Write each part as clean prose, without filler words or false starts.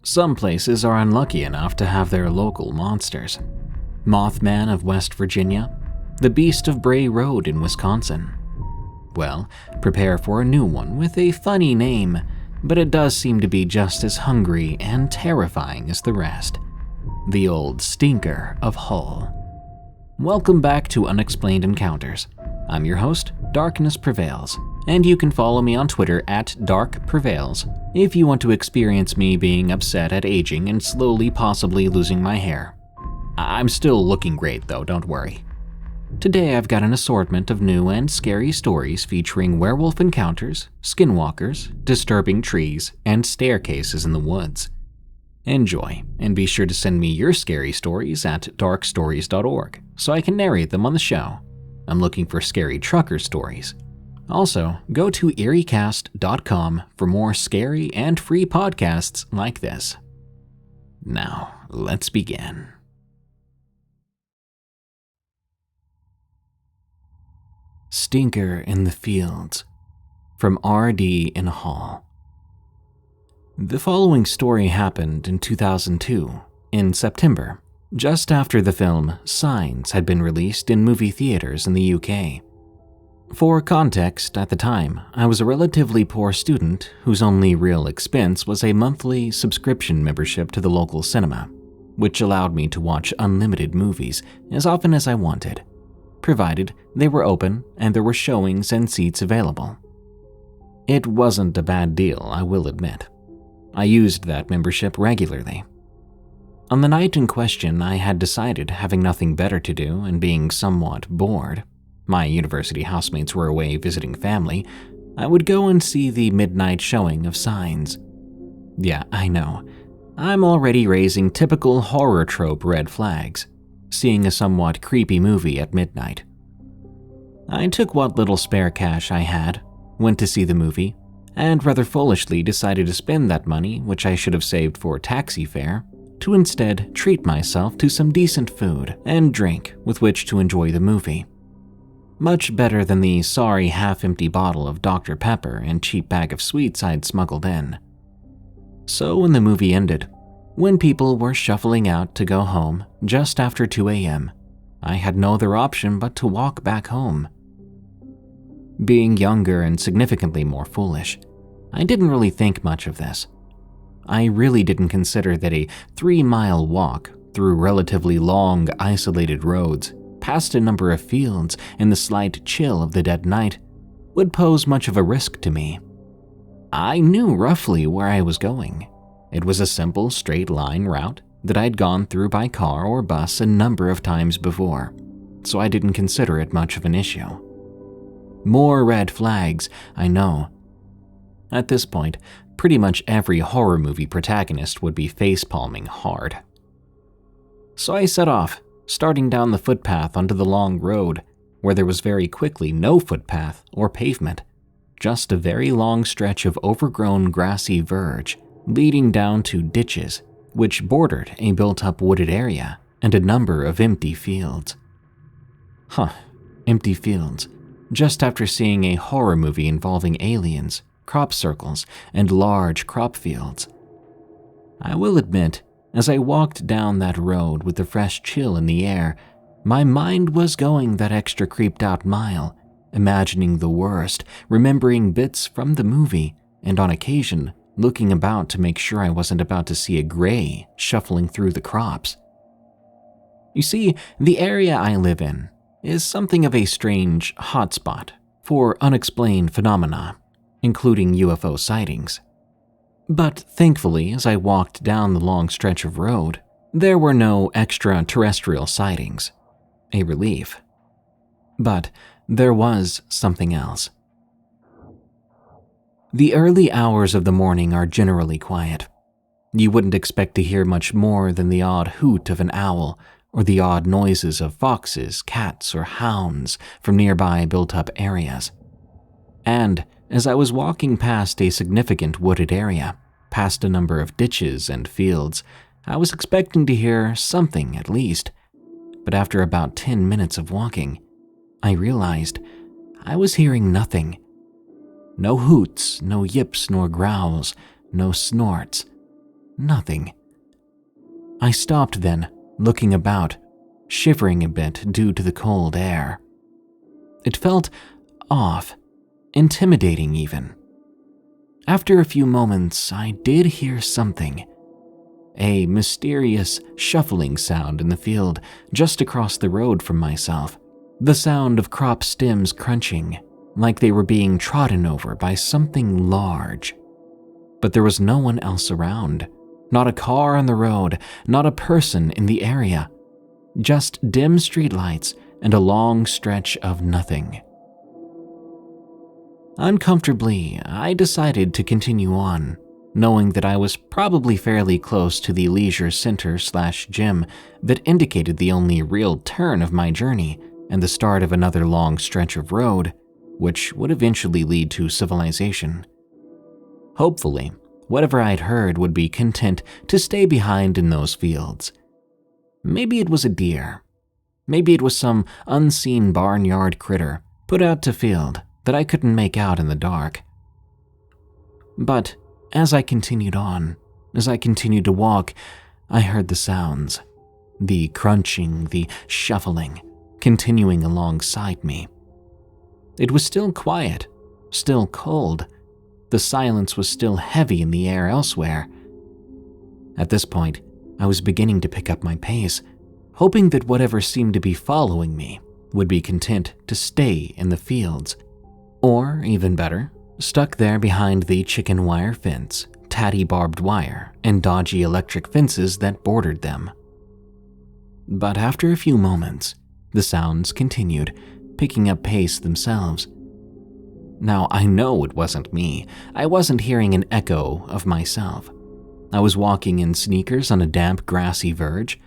Some places are unlucky enough to have their local monsters. Mothman of West Virginia, the Beast of Bray Road in Wisconsin. Well, prepare for a new one with a funny name, but it does seem to be just as hungry and terrifying as the rest. The Old Stinker of Hull. Welcome back to Unexplained Encounters. I'm your host, Darkness Prevails, and you can follow me on Twitter at DarkPrevails if you want to experience me being upset at aging and slowly possibly losing my hair. I'm still looking great though, don't worry. Today I've got an assortment of new and scary stories featuring werewolf encounters, skinwalkers, disturbing trees, and staircases in the woods. Enjoy, and be sure to send me your scary stories at darkstories.org so I can narrate them on the show. I'm looking for scary trucker stories. Also, go to eeriecast.com for more scary and free podcasts like this. Now, let's begin. Stinker in the Fields, from R.D. in Hull. The following story happened in 2002, in September, just after the film Signs had been released in movie theaters in the UK. For context, at the time, I was a relatively poor student whose only real expense was a monthly subscription membership to the local cinema, which allowed me to watch unlimited movies as often as I wanted, provided they were open and there were showings and seats available. It wasn't a bad deal, I will admit. I used that membership regularly. On the night in question, I had decided, having nothing better to do and being somewhat bored, my university housemates were away visiting family, I would go and see the midnight showing of Signs. Yeah, I know. I'm already raising typical horror trope red flags, seeing a somewhat creepy movie at midnight. I took what little spare cash I had, went to see the movie, and rather foolishly decided to spend that money, which I should have saved for taxi fare, to instead treat myself to some decent food and drink with which to enjoy the movie. Much better than the sorry half-empty bottle of Dr. Pepper and cheap bag of sweets I'd smuggled in. So when the movie ended, when people were shuffling out to go home just after 2 a.m., I had no other option but to walk back home. Being younger and significantly more foolish, I didn't really think much of this. I really didn't consider that a 3-mile walk through relatively long, isolated roads, past a number of fields in the slight chill of the dead night, would pose much of a risk to me. I knew roughly where I was going. It was a simple, straight-line route that I'd gone through by car or bus a number of times before, so I didn't consider it much of an issue. More red flags, I know. At this point, pretty much every horror movie protagonist would be facepalming hard. So I set off, starting down the footpath onto the long road, where there was very quickly no footpath or pavement, just a very long stretch of overgrown grassy verge leading down to ditches, which bordered a built-up wooded area and a number of empty fields. Empty fields, just after seeing a horror movie involving aliens, crop circles, and large crop fields. I will admit, as I walked down that road with the fresh chill in the air, my mind was going that extra creeped out mile, imagining the worst, remembering bits from the movie, and on occasion, looking about to make sure I wasn't about to see a gray shuffling through the crops. You see, the area I live in is something of a strange hotspot for unexplained phenomena, including UFO sightings. But thankfully, as I walked down the long stretch of road, there were no extraterrestrial sightings. A relief. But there was something else. The early hours of the morning are generally quiet. You wouldn't expect to hear much more than the odd hoot of an owl or the odd noises of foxes, cats, or hounds from nearby built-up areas. And as I was walking past a significant wooded area, past a number of ditches and fields, I was expecting to hear something at least. But after about 10 minutes of walking, I realized I was hearing nothing. No hoots, no yips nor growls, no snorts. nothing. I stopped then, looking about, shivering a bit due to the cold air. It felt off, intimidating even. After a few moments, I did hear something. A mysterious shuffling sound in the field just across the road from myself. The sound of crop stems crunching, like they were being trodden over by something large. But there was no one else around. Not a car on the road, not a person in the area. Just dim streetlights and a long stretch of nothing. Uncomfortably, I decided to continue on, knowing that I was probably fairly close to the leisure center/gym that indicated the only real turn of my journey and the start of another long stretch of road, which would eventually lead to civilization. Hopefully, whatever I'd heard would be content to stay behind in those fields. Maybe it was a deer. Maybe it was some unseen barnyard critter put out to field that I couldn't make out in the dark. But as I continued on, as I continued to walk, I heard the sounds. The crunching, the shuffling, continuing alongside me. It was still quiet, still cold. The silence was still heavy in the air elsewhere. At this point, I was beginning to pick up my pace, hoping that whatever seemed to be following me would be content to stay in the fields. Or, even better, stuck there behind the chicken wire fence, tatty barbed wire, and dodgy electric fences that bordered them. But after a few moments, the sounds continued, picking up pace themselves. Now, I know it wasn't me. I wasn't hearing an echo of myself. I was walking in sneakers on a damp, grassy verge.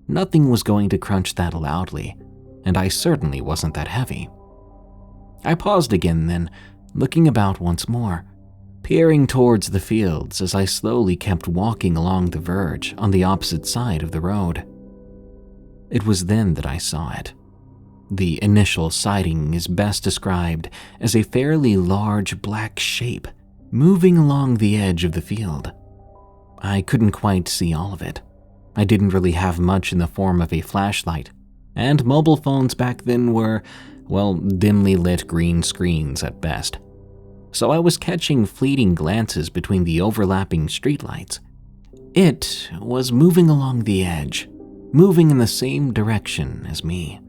Nothing was going to crunch that loudly, and I certainly wasn't that heavy. I paused again then, looking about once more, peering towards the fields as I slowly kept walking along the verge on the opposite side of the road. It was then that I saw it. The initial sighting is best described as a fairly large black shape moving along the edge of the field. I couldn't quite see all of it. I didn't really have much in the form of a flashlight, and mobile phones back then were, well, dimly lit green screens at best. So I was catching fleeting glances between the overlapping streetlights. It was moving along the edge, moving in the same direction as me.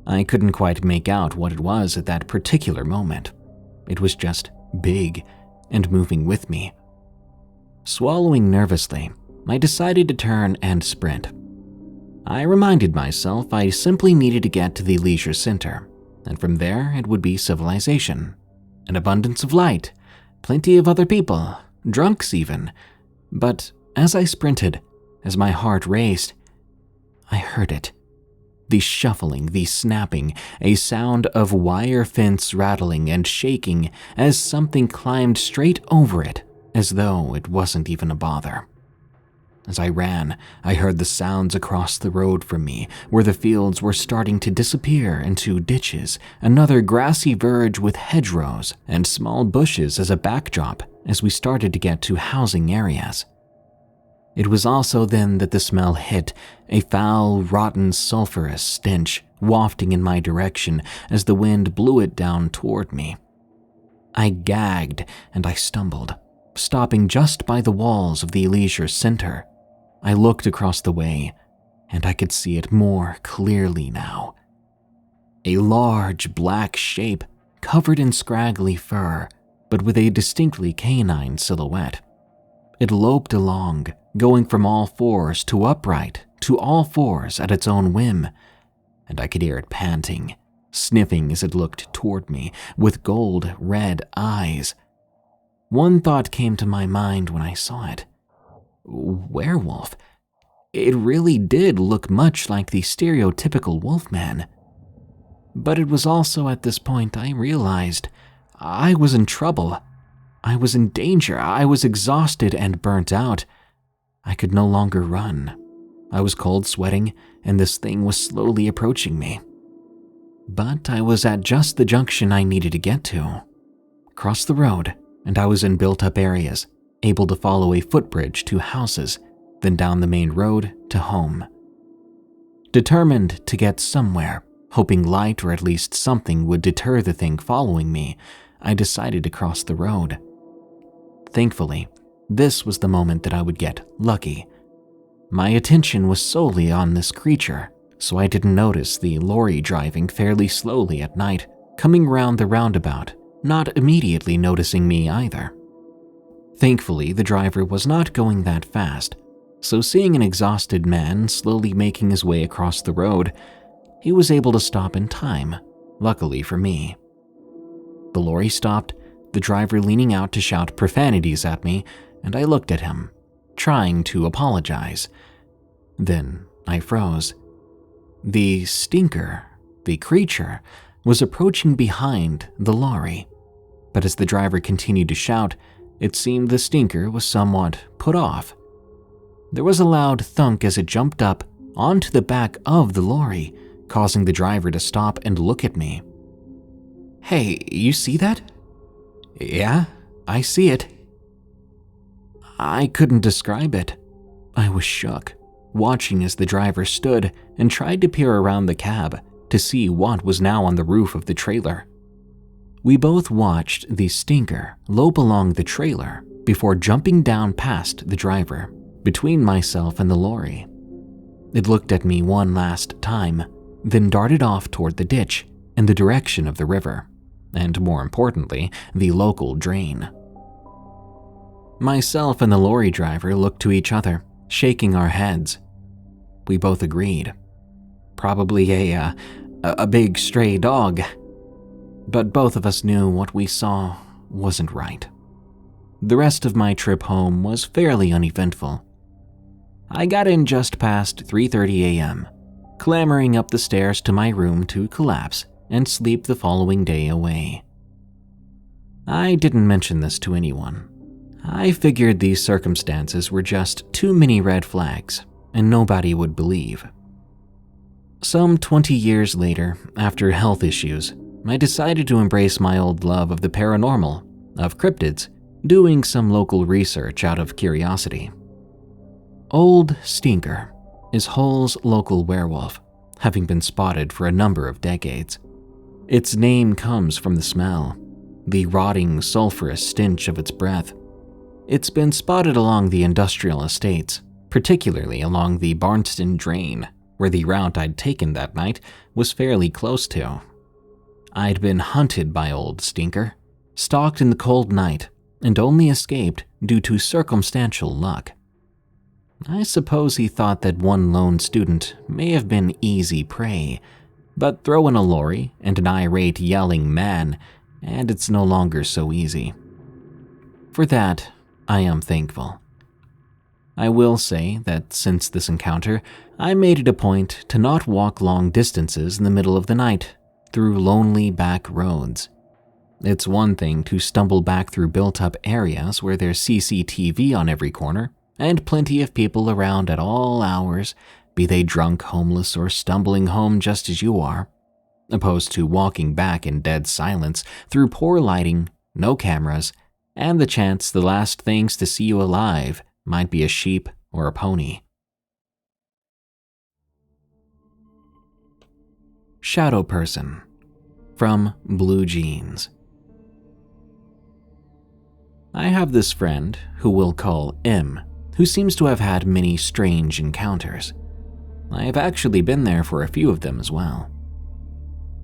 I couldn't quite make out what it was at that particular moment. It was just big and moving with me. Swallowing nervously, I decided to turn and sprint. I reminded myself I simply needed to get to the leisure center, and from there it would be civilization. An abundance of light, plenty of other people, drunks even. But as I sprinted, as my heart raced, I heard it. The shuffling, the snapping, a sound of wire fence rattling and shaking as something climbed straight over it, as though it wasn't even a bother. As I ran, I heard the sounds across the road from me, where the fields were starting to disappear into ditches, another grassy verge with hedgerows and small bushes as a backdrop as we started to get to housing areas. It was also then that the smell hit, a foul, rotten, sulfurous stench wafting in my direction as the wind blew it down toward me. I gagged and I stumbled, stopping just by the walls of the leisure center. I looked across the way, and I could see it more clearly now. A large black shape covered in scraggly fur, but with a distinctly canine silhouette. It loped along, going from all fours to upright to all fours at its own whim, and I could hear it panting, sniffing as it looked toward me with gold red eyes. One thought came to my mind when I saw it. Werewolf. It really did look much like the stereotypical Wolfman. But it was also at this point I realized I was in trouble. I was in danger. I was exhausted and burnt out. I could no longer run. I was cold sweating, and this thing was slowly approaching me. But I was at just the junction I needed to get to. Crossed the road, and I was in built-up areas, able to follow a footbridge to houses, then down the main road to home. Determined to get somewhere, hoping light or at least something would deter the thing following me, I decided to cross the road. Thankfully, this was the moment that I would get lucky. My attention was solely on this creature, so I didn't notice the lorry driving fairly slowly at night, coming round the roundabout, not immediately noticing me either. Thankfully, the driver was not going that fast, so seeing an exhausted man slowly making his way across the road, he was able to stop in time, luckily for me. The lorry stopped, the driver leaning out to shout profanities at me, and I looked at him, trying to apologize. Then I froze. The stinker, the creature, was approaching behind the lorry, but as the driver continued to shout, it seemed the stinker was somewhat put off. There was a loud thunk as it jumped up onto the back of the lorry, causing the driver to stop and look at me. "Hey, you see that?" "Yeah, I see it." I couldn't describe it. I was shook, watching as the driver stood and tried to peer around the cab to see what was now on the roof of the trailer. We both watched the stinker lope along the trailer before jumping down past the driver, between myself and the lorry. It looked at me one last time, then darted off toward the ditch in the direction of the river, and more importantly, the local drain. Myself and the lorry driver looked to each other, shaking our heads. We both agreed. Probably a big stray dog. But both of us knew what we saw wasn't right. The rest of my trip home was fairly uneventful. I got in just past 3:30 a.m., clambering up the stairs to my room to collapse and sleep the following day away. I didn't mention this to anyone. I figured these circumstances were just too many red flags, and nobody would believe. Some 20 years later, after health issues, I decided to embrace my old love of the paranormal, of cryptids, doing some local research out of curiosity. Old Stinker is Hull's local werewolf, having been spotted for a number of decades. Its name comes from the smell, the rotting, sulfurous stench of its breath. It's been spotted along the industrial estates, particularly along the Barnston Drain, where the route I'd taken that night was fairly close to. I'd been hunted by Old Stinker, stalked in the cold night, and only escaped due to circumstantial luck. I suppose he thought that one lone student may have been easy prey, but throw in a lorry and an irate yelling man, and it's no longer so easy. For that, I am thankful. I will say that since this encounter, I made it a point to not walk long distances in the middle of the night through lonely back roads. It's one thing to stumble back through built-up areas where there's CCTV on every corner and plenty of people around at all hours, be they drunk, homeless, or stumbling home just as you are, opposed to walking back in dead silence through poor lighting, no cameras, and the chance the last things to see you alive might be a sheep or a pony. Shadow Person from Blue Jeans. I have this friend, who we'll call M, who seems to have had many strange encounters. I have actually been there for a few of them as well.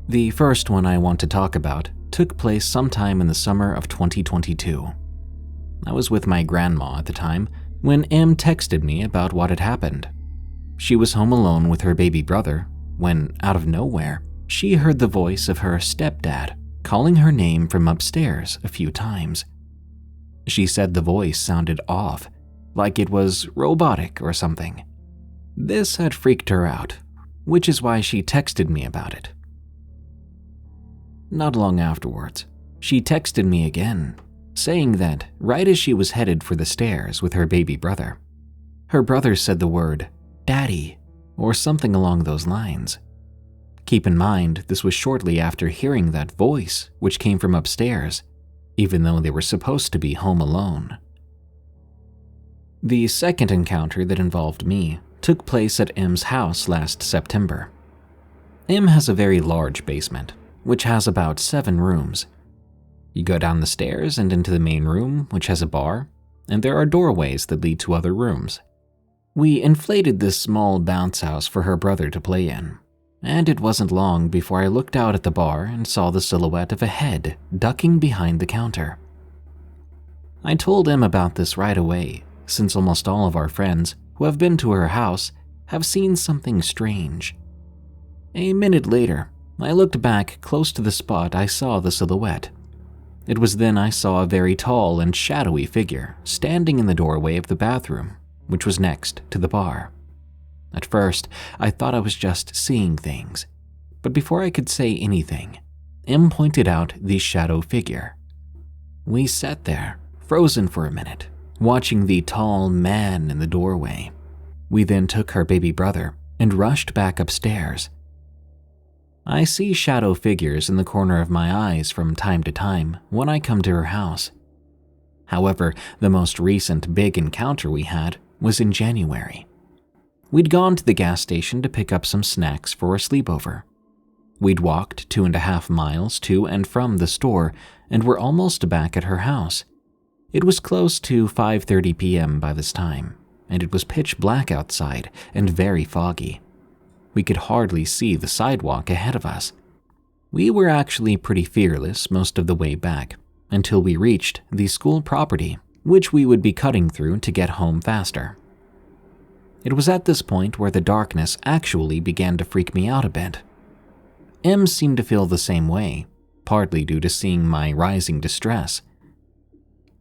The first one I want to talk about took place sometime in the summer of 2022. I was with my grandma at the time when M texted me about what had happened. She was home alone with her baby brother when, out of nowhere, she heard the voice of her stepdad calling her name from upstairs a few times. She said the voice sounded off, like it was robotic or something. This had freaked her out, which is why she texted me about it. Not long afterwards, she texted me again, saying that right as she was headed for the stairs with her baby brother, her brother said the word "daddy" or something along those lines. Keep in mind, this was shortly after hearing that voice, which came from upstairs, even though they were supposed to be home alone. The second encounter that involved me took place at M's house last September. M has a very large basement, which has about 7 rooms. You go down the stairs and into the main room, which has a bar, and there are doorways that lead to other rooms. We inflated this small bounce house for her brother to play in, and it wasn't long before I looked out at the bar and saw the silhouette of a head ducking behind the counter. I told M about this right away, since almost all of our friends who have been to her house have seen something strange. A minute later, I looked back close to the spot I saw the silhouette. It was then I saw a very tall and shadowy figure standing in the doorway of the bathroom, which was next to the bar. At first, I thought I was just seeing things, but before I could say anything, M pointed out the shadow figure. We sat there, frozen for a minute, watching the tall man in the doorway. We then took her baby brother and rushed back upstairs. I see shadow figures in the corner of my eyes from time to time when I come to her house. However, the most recent big encounter we had was in January. We'd gone to the gas station to pick up some snacks for a sleepover. We'd walked 2.5 miles to and from the store and were almost back at her house. It was close to 5:30 p.m. by this time, and it was pitch black outside and very foggy. We could hardly see the sidewalk ahead of us. We were actually pretty fearless most of the way back, until we reached the school property, which we would be cutting through to get home faster. It was at this point where the darkness actually began to freak me out a bit. M seemed to feel the same way, partly due to seeing my rising distress.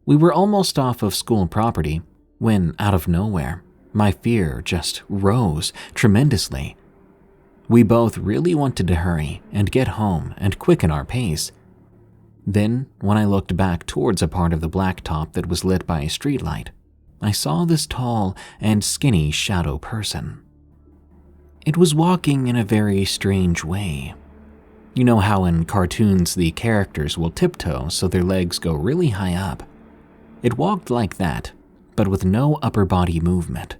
We were almost off of school property when, out of nowhere, my fear just rose tremendously. We both really wanted to hurry and get home and quicken our pace. Then, when I looked back towards a part of the blacktop that was lit by a streetlight, I saw this tall and skinny shadow person. It was walking in a very strange way. You know how in cartoons the characters will tiptoe so their legs go really high up? It walked like that, but with no upper body movement.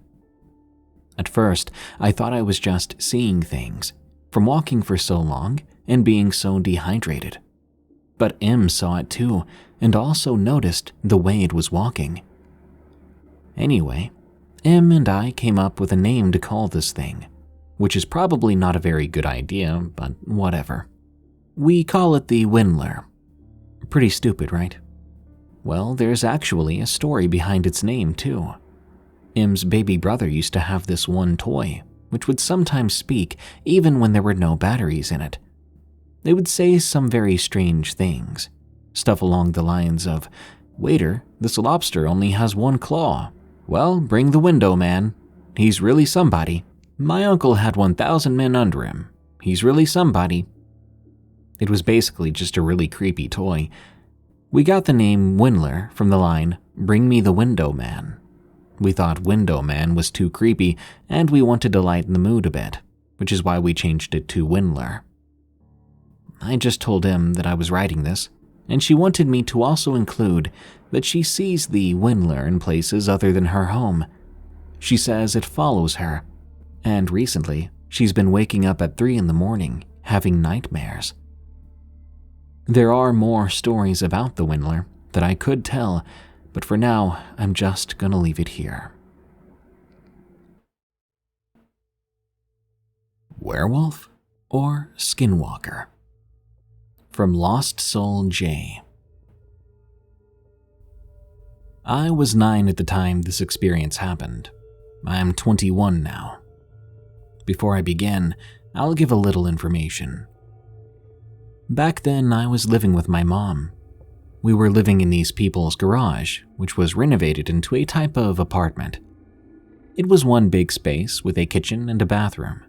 At first, I thought I was just seeing things from walking for so long and being so dehydrated. But M saw it too and also noticed the way it was walking. Anyway, M and I came up with a name to call this thing, which is probably not a very good idea, but whatever. We call it the Windler. Pretty stupid, right? Well, there's actually a story behind its name too. M's baby brother used to have this one toy, which would sometimes speak even when there were no batteries in it. They would say some very strange things, stuff along the lines of, "Waiter, this lobster only has 1 claw. Well, bring the window man. He's really somebody. My uncle had 1,000 men under him. He's really somebody." It was basically just a really creepy toy. We got the name Windler from the line, "Bring me the window man." We thought window man was too creepy, and we wanted to lighten the mood a bit, which is why we changed it to Windler. I just told him that I was writing this, and she wanted me to also include that she sees the Windler in places other than her home. She says it follows her, and recently she's been waking up at 3 in the morning, having nightmares. There are more stories about the Windler that I could tell, but for now, I'm just gonna leave it here. Werewolf or Skinwalker? From LostsoulJay. I was 9 at the time this experience happened. I'm 21 now. Before I begin, I'll give a little information. Back then, I was living with my mom. We were living in these people's garage, which was renovated into a type of apartment. It was one big space with a kitchen and a bathroom.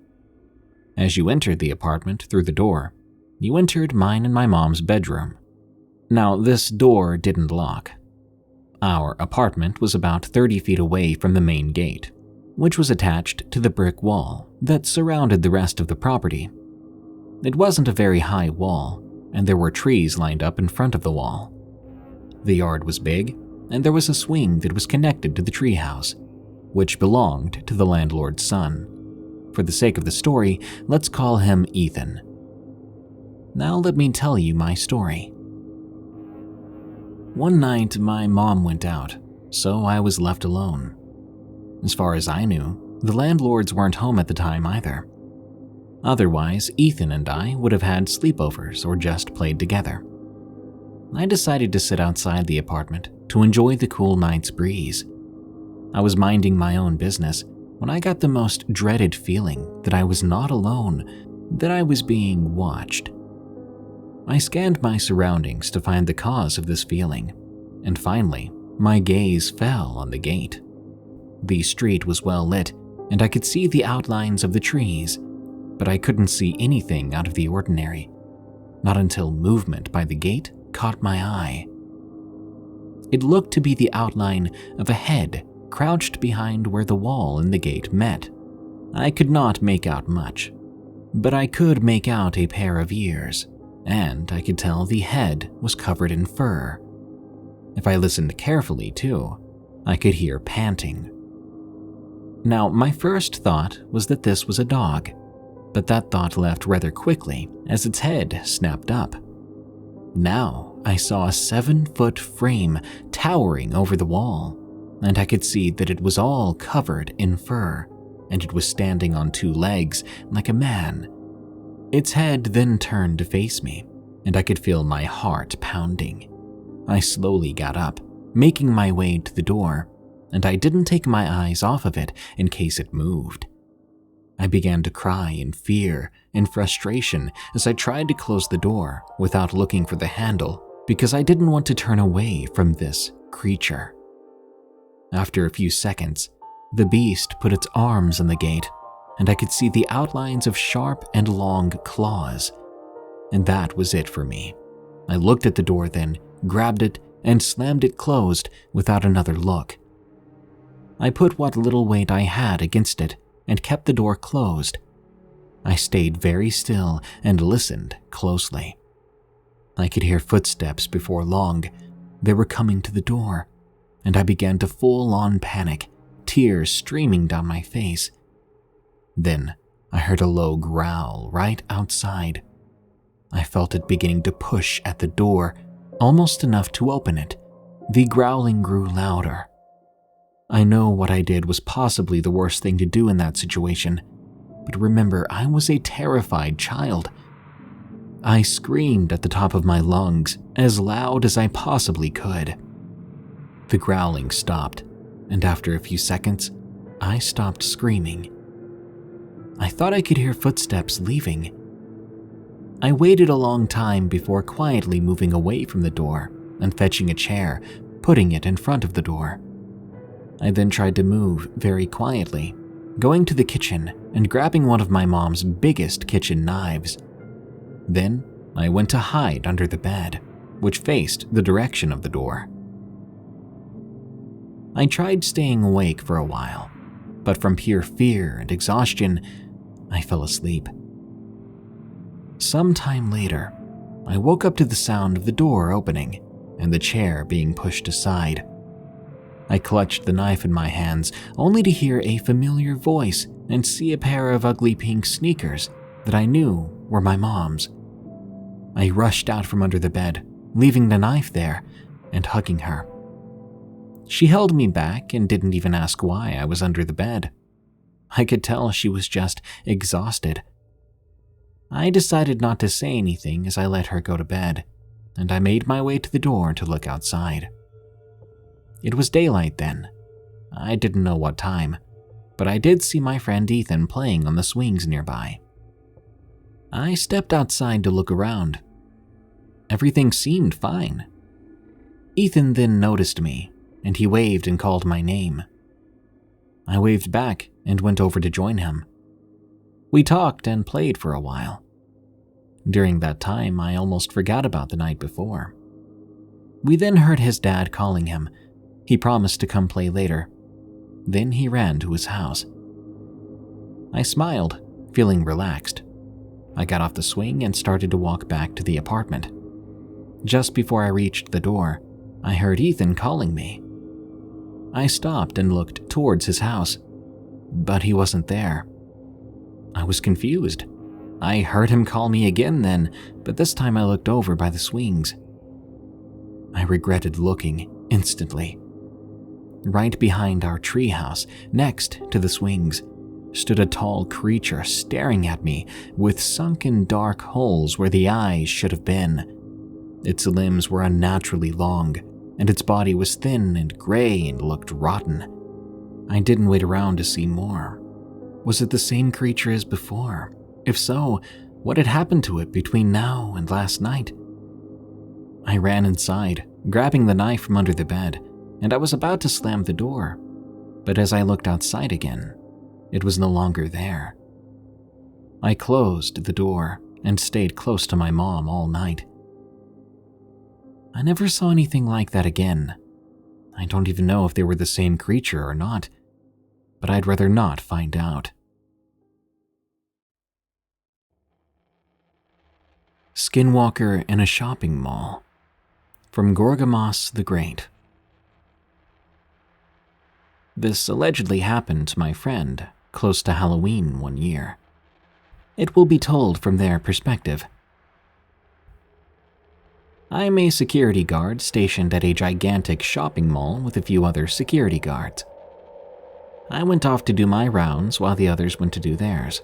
As you entered the apartment through the door, you entered mine and my mom's bedroom. Now, this door didn't lock. Our apartment was about 30 feet away from the main gate, which was attached to the brick wall that surrounded the rest of the property. It wasn't a very high wall, and there were trees lined up in front of the wall. The yard was big, and there was a swing that was connected to the treehouse. which belonged to the landlord's son. For the sake of the story, let's call him Ethan. Now let me tell you my story. One night, my mom went out, so I was left alone. As far as I knew, the landlords weren't home at the time either. Otherwise, Ethan and I would have had sleepovers or just played together. I decided to sit outside the apartment to enjoy the cool night's breeze. I was minding my own business when I got the most dreaded feeling that I was not alone, that I was being watched. I scanned my surroundings to find the cause of this feeling, and finally, my gaze fell on the gate. The street was well lit, and I could see the outlines of the trees, but I couldn't see anything out of the ordinary, not until movement by the gate caught my eye. It looked to be the outline of a head crouched behind where the wall and the gate met. I could not make out much, but I could make out a pair of ears, and I could tell the head was covered in fur. If I listened carefully, too, I could hear panting. Now, my first thought was that this was a dog, but that thought left rather quickly as its head snapped up. Now, I saw a 7-foot frame towering over the wall, and I could see that it was all covered in fur, and it was standing on 2 legs like a man. Its head then turned to face me, and I could feel my heart pounding. I slowly got up, making my way to the door, and I didn't take my eyes off of it in case it moved. I began to cry in fear and frustration as I tried to close the door without looking for the handle because I didn't want to turn away from this creature. After a few seconds, the beast put its arms on the gate, and I could see the outlines of sharp and long claws. And that was it for me. I looked at the door then, grabbed it, and slammed it closed without another look. I put what little weight I had against it and kept the door closed. I stayed very still and listened closely. I could hear footsteps before long. They were coming to the door, and I began to full-on panic, tears streaming down my face. Then I heard a low growl right outside. I felt it beginning to push at the door, almost enough to open it. The growling grew louder. I know what I did was possibly the worst thing to do in that situation, but remember, I was a terrified child. I screamed at the top of my lungs, as loud as I possibly could. The growling stopped, and after a few seconds, I stopped screaming. I thought I could hear footsteps leaving. I waited a long time before quietly moving away from the door and fetching a chair, putting it in front of the door. I then tried to move very quietly, going to the kitchen and grabbing one of my mom's biggest kitchen knives. Then I went to hide under the bed, which faced the direction of the door. I tried staying awake for a while, but from pure fear and exhaustion, I fell asleep. Some time later, I woke up to the sound of the door opening and the chair being pushed aside. I clutched the knife in my hands, only to hear a familiar voice and see a pair of ugly pink sneakers that I knew were my mom's. I rushed out from under the bed, leaving the knife there and hugging her. She held me back and didn't even ask why I was under the bed. I could tell she was just exhausted. I decided not to say anything as I let her go to bed, and I made my way to the door to look outside. It was daylight then. I didn't know what time, but I did see my friend Ethan playing on the swings nearby. I stepped outside to look around. Everything seemed fine. Ethan then noticed me, and he waved and called my name. I waved back and went over to join him. We talked and played for a while. During that time, I almost forgot about the night before. We then heard his dad calling him. He promised to come play later. Then he ran to his house. I smiled, feeling relaxed. I got off the swing and started to walk back to the apartment. Just before I reached the door, I heard Ethan calling me. I stopped and looked towards his house, but he wasn't there. I was confused. I heard him call me again then, but this time I looked over by the swings. I regretted looking instantly. Right behind our treehouse, next to the swings, stood a tall creature staring at me with sunken dark holes where the eyes should have been. Its limbs were unnaturally long, and its body was thin and gray and looked rotten. I didn't wait around to see more. Was it the same creature as before? If so, what had happened to it between now and last night? I ran inside, grabbing the knife from under the bed, and I was about to slam the door. But as I looked outside again, it was no longer there. I closed the door and stayed close to my mom all night. I never saw anything like that again. I don't even know if they were the same creature or not, but I'd rather not find out. Skinwalker in a shopping mall. From Gorgomas the Great. This allegedly happened to my friend close to Halloween one year. It will be told from their perspective. I'm a security guard stationed at a gigantic shopping mall with a few other security guards. I went off to do my rounds while the others went to do theirs.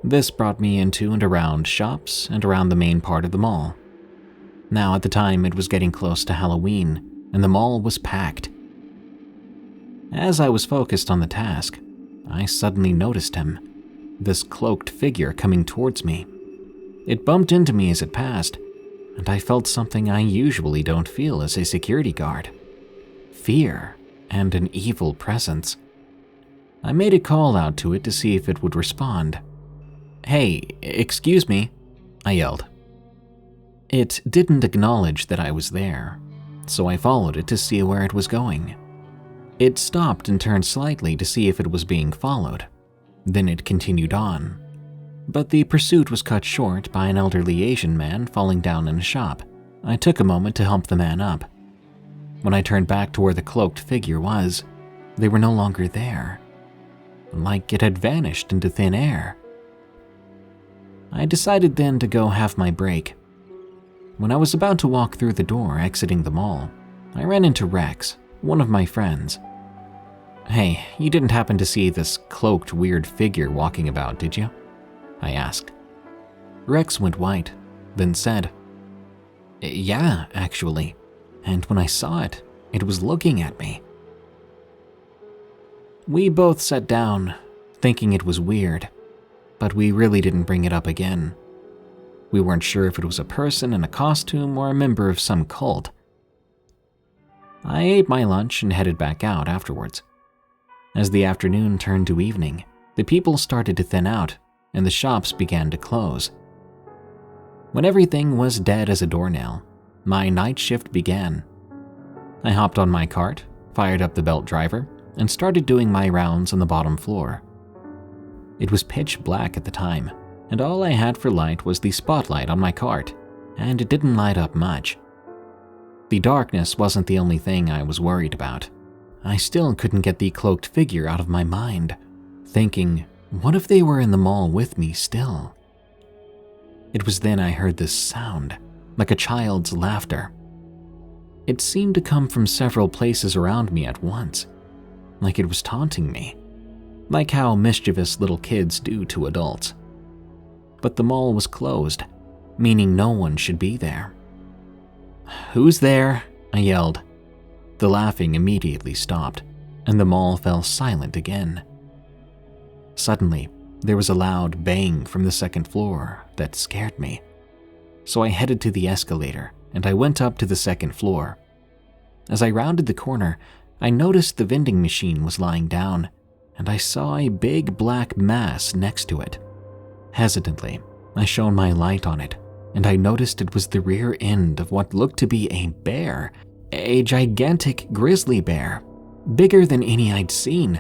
This brought me into and around shops and around the main part of the mall. Now at the time it was getting close to Halloween and the mall was packed. As I was focused on the task, I suddenly noticed him, this cloaked figure coming towards me. It bumped into me as it passed, and I felt something I usually don't feel as a security guard: fear and an evil presence. I made a call out to it to see if it would respond. "Hey, excuse me," I yelled. It didn't acknowledge that I was there, so I followed it to see where it was going. It stopped and turned slightly to see if it was being followed. Then it continued on. But the pursuit was cut short by an elderly Asian man falling down in a shop. I took a moment to help the man up. When I turned back to where the cloaked figure was, they were no longer there. Like it had vanished into thin air. I decided then to go have my break. When I was about to walk through the door exiting the mall, I ran into Rex, one of my friends. "Hey, you didn't happen to see this cloaked weird figure walking about, did you?" I asked. Rex went white, then said, "Yeah, actually. And when I saw it, it was looking at me." We both sat down, thinking it was weird, but we really didn't bring it up again. We weren't sure if it was a person in a costume or a member of some cult. I ate my lunch and headed back out afterwards. As the afternoon turned to evening, the people started to thin out, and the shops began to close. When everything was dead as a doornail, my night shift began. I hopped on my cart, fired up the belt driver, and started doing my rounds on the bottom floor. It was pitch black at the time, and all I had for light was the spotlight on my cart, and it didn't light up much. The darkness wasn't the only thing I was worried about. I still couldn't get the cloaked figure out of my mind, thinking, what if they were in the mall with me still? It was then I heard this sound, like a child's laughter. It seemed to come from several places around me at once, like it was taunting me, like how mischievous little kids do to adults. But the mall was closed, meaning no one should be there. "Who's there?" I yelled. The laughing immediately stopped, and the mall fell silent again. Suddenly, there was a loud bang from the second floor that scared me. So I headed to the escalator, and I went up to the second floor. As I rounded the corner, I noticed the vending machine was lying down, and I saw a big black mass next to it. Hesitantly, I shone my light on it, and I noticed it was the rear end of what looked to be a bear, a gigantic grizzly bear, bigger than any I'd seen.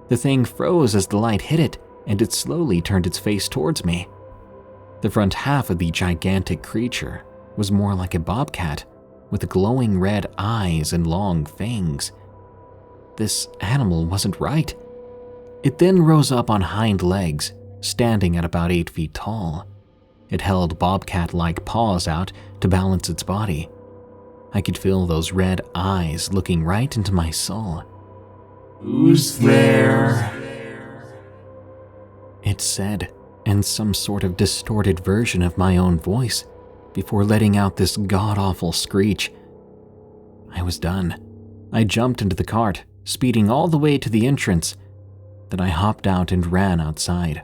The thing froze as the light hit it, and it slowly turned its face towards me. The front half of the gigantic creature was more like a bobcat, with glowing red eyes and long fangs. this animal wasn't right. It then rose up on hind legs, standing at about 8 feet tall. It held bobcat-like paws out to balance its body. I could feel those red eyes looking right into my soul. "Who's there?" It said, in some sort of distorted version of my own voice, before letting out this god-awful screech. I was done. I jumped into the cart, speeding all the way to the entrance. Then I hopped out and ran outside.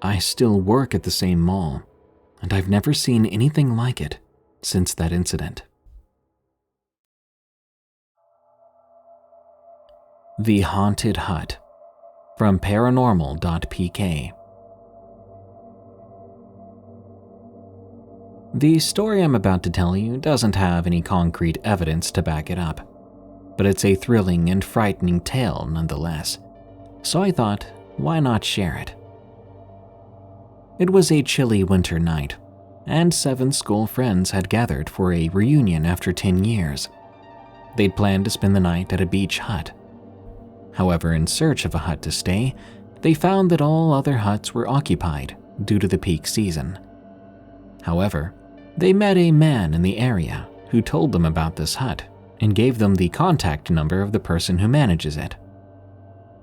I still work at the same mall, and I've never seen anything like it since that incident. The Haunted Hut, from paranormal.pk. The story I'm about to tell you doesn't have any concrete evidence to back it up, but it's a thrilling and frightening tale nonetheless, so I thought, why not share it? It was a chilly winter night, and 7 school friends had gathered for a reunion after 10 years. They'd planned to spend the night at a beach hut. However, in search of a hut to stay, they found that all other huts were occupied due to the peak season. However, they met a man in the area who told them about this hut and gave them the contact number of the person who manages it.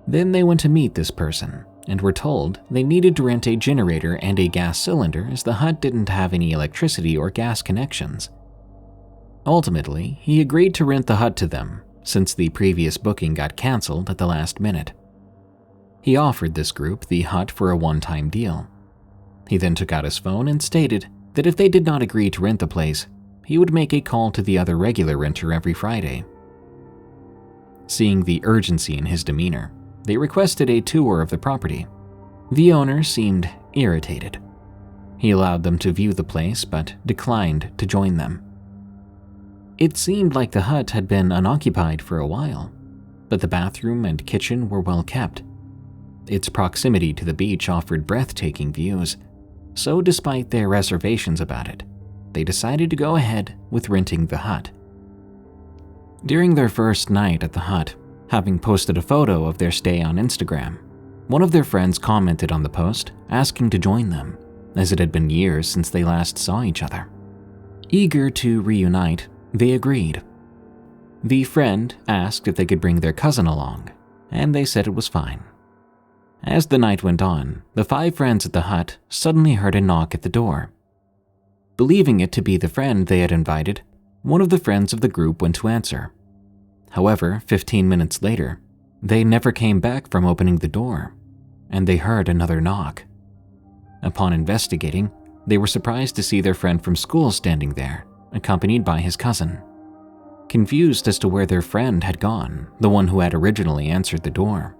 Then they went to meet this person and were told they needed to rent a generator and a gas cylinder as the hut didn't have any electricity or gas connections. Ultimately, he agreed to rent the hut to them since the previous booking got cancelled at the last minute. He offered this group the hut for a one-time deal. He then took out his phone and stated that if they did not agree to rent the place, he would make a call to the other regular renter every Friday. Seeing the urgency in his demeanor, they requested a tour of the property. The owner seemed irritated. He allowed them to view the place but declined to join them. It seemed like the hut had been unoccupied for a while, but the bathroom and kitchen were well kept. Its proximity to the beach offered breathtaking views, so despite their reservations about it, they decided to go ahead with renting the hut. During their first night at the hut, having posted a photo of their stay on Instagram, one of their friends commented on the post asking to join them, as it had been years since they last saw each other. Eager to reunite, they agreed. The friend asked if they could bring their cousin along, and they said it was fine. As the night went on, the 5 friends at the hut suddenly heard a knock at the door. Believing it to be the friend they had invited, one of the friends of the group went to answer. However, 15 minutes later, they never came back from opening the door, and they heard another knock. Upon investigating, they were surprised to see their friend from school standing there, accompanied by his cousin. Confused as to where their friend had gone, the one who had originally answered the door,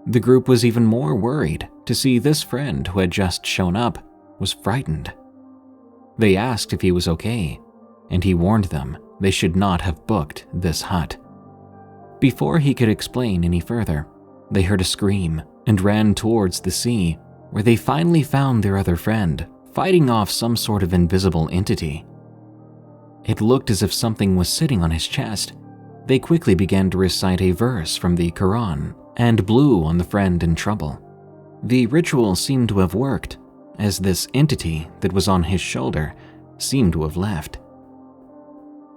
the group was even more worried to see this friend who had just shown up was frightened. They asked if he was okay, and he warned them they should not have booked this hut. Before he could explain any further, they heard a scream and ran towards the sea, where they finally found their other friend fighting off some sort of invisible entity. It looked as if something was sitting on his chest. They quickly began to recite a verse from the Quran and blew on the friend in trouble. The ritual seemed to have worked, as this entity that was on his shoulder seemed to have left.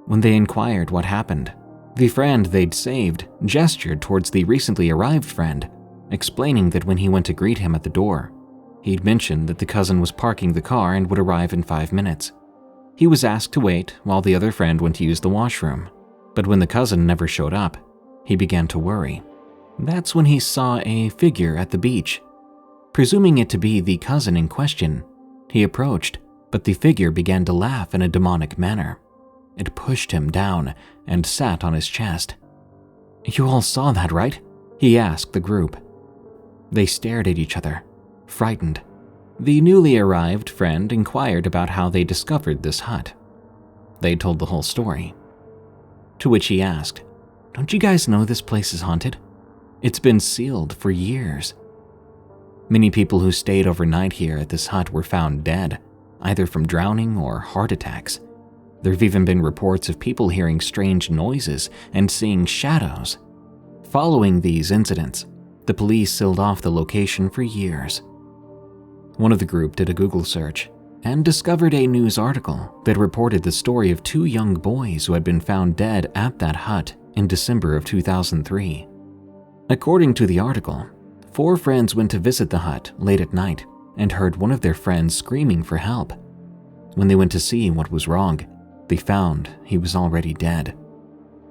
When they inquired what happened, the friend they'd saved gestured towards the recently arrived friend, explaining that when he went to greet him at the door, he'd mentioned that the cousin was parking the car and would arrive in 5 minutes. He was asked to wait while the other friend went to use the washroom, but when the cousin never showed up, he began to worry. That's when he saw a figure at the beach. Presuming it to be the cousin in question, he approached, but the figure began to laugh in a demonic manner. It pushed him down and sat on his chest. "You all saw that, right?" he asked the group. They stared at each other, frightened. The newly arrived friend inquired about how they discovered this hut. They told the whole story. To which he asked, "Don't you guys know this place is haunted? It's been sealed for years." Many people who stayed overnight here at this hut were found dead, either from drowning or heart attacks. There have even been reports of people hearing strange noises and seeing shadows, Following these incidents, the police sealed off the location for years. One of the group did a Google search and discovered a news article that reported the story of 2 young boys who had been found dead at that hut in December of 2003. According to the article, 4 friends went to visit the hut late at night and heard one of their friends screaming for help. When they went to see what was wrong, they found he was already dead.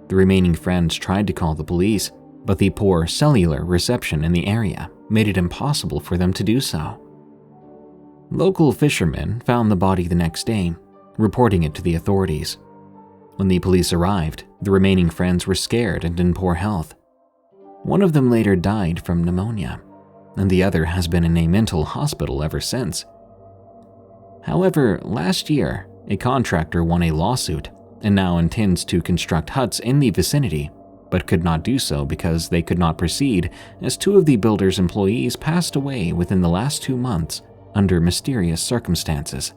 The remaining friends tried to call the police, but the poor cellular reception in the area made it impossible for them to do so. Local fishermen found the body the next day, reporting it to the authorities. When the police arrived, the remaining friends were scared and in poor health. One of them later died from pneumonia, and the other has been in a mental hospital ever since. However, last year, a contractor won a lawsuit and now intends to construct huts in the vicinity, but could not do so because they could not proceed as 2 of the builder's employees passed away within the last 2 months under mysterious circumstances.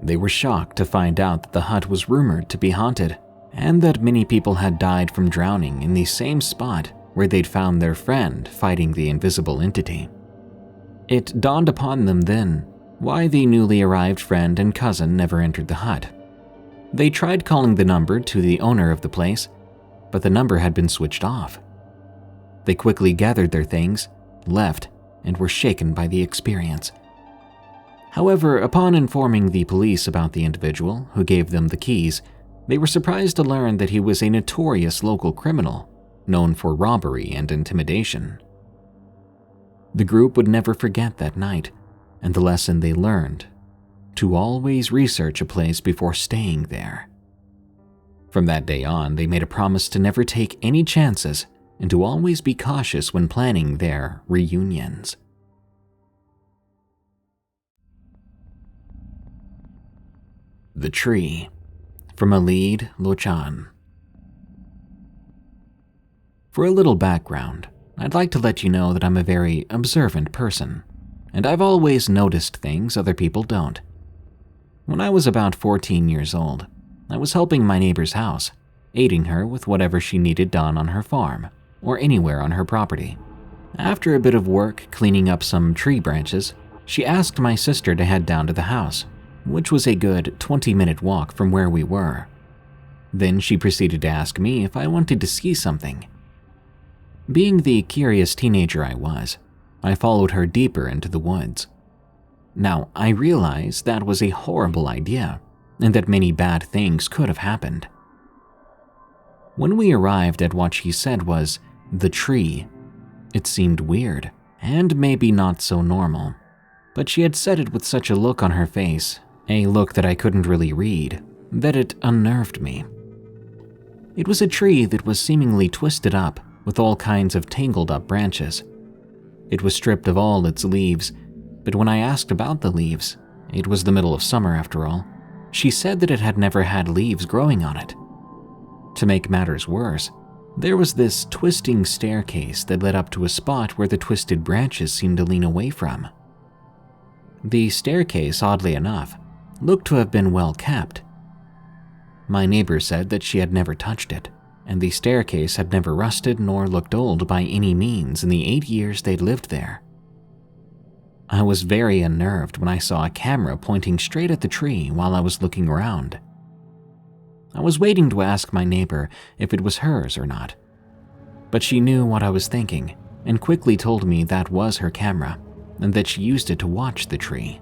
They were shocked to find out that the hut was rumored to be haunted and that many people had died from drowning in the same spot where they'd found their friend fighting the invisible entity. It dawned upon them then why the newly arrived friend and cousin never entered the hut. They tried calling the number to the owner of the place, but the number had been switched off. They quickly gathered their things, left, and were shaken by the experience. However, upon informing the police about the individual who gave them the keys, they were surprised to learn that he was a notorious local criminal, known for robbery and intimidation. The group would never forget that night, and the lesson they learned: to always research a place before staying there. From that day on, they made a promise to never take any chances and to always be cautious when planning their reunions. The Tree, from ElideLochan. For a little background, I'd like to let you know that I'm a very observant person, and I've always noticed things other people don't. When I was about 14 years old, I was helping my neighbor's house, aiding her with whatever she needed done on her farm or anywhere on her property. After a bit of work cleaning up some tree branches, she asked my sister to head down to the house, which was a good 20-minute walk from where we were. Then she proceeded to ask me if I wanted to see something. Being the curious teenager I was, I followed her deeper into the woods. Now, I realized that was a horrible idea, and that many bad things could have happened. When we arrived at what she said was the tree, it seemed weird, and maybe not so normal, but she had said it with such a look on her face, a look that I couldn't really read, that it unnerved me. It was a tree that was seemingly twisted up with all kinds of tangled up branches. It was stripped of all its leaves, but when I asked about the leaves, it was the middle of summer after all, she said that it had never had leaves growing on it. To make matters worse, there was this twisting staircase that led up to a spot where the twisted branches seemed to lean away from. The staircase, oddly enough, looked to have been well kept. My neighbor said that she had never touched it, and the staircase had never rusted nor looked old by any means in the 8 years they'd lived there. I was very unnerved when I saw a camera pointing straight at the tree while I was looking around. I was waiting to ask my neighbor if it was hers or not, but she knew what I was thinking and quickly told me that was her camera and that she used it to watch the tree.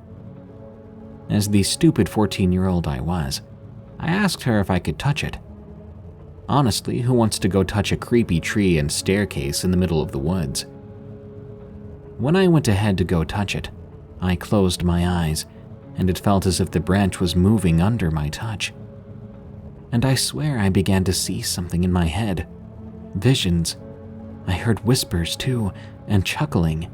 As the stupid 14-year-old I was, I asked her if I could touch it. Honestly, who wants to go touch a creepy tree and staircase in the middle of the woods? When I went ahead to go touch it, I closed my eyes, and it felt as if the branch was moving under my touch. And I swear I began to see something in my head. Visions. I heard whispers too, and chuckling.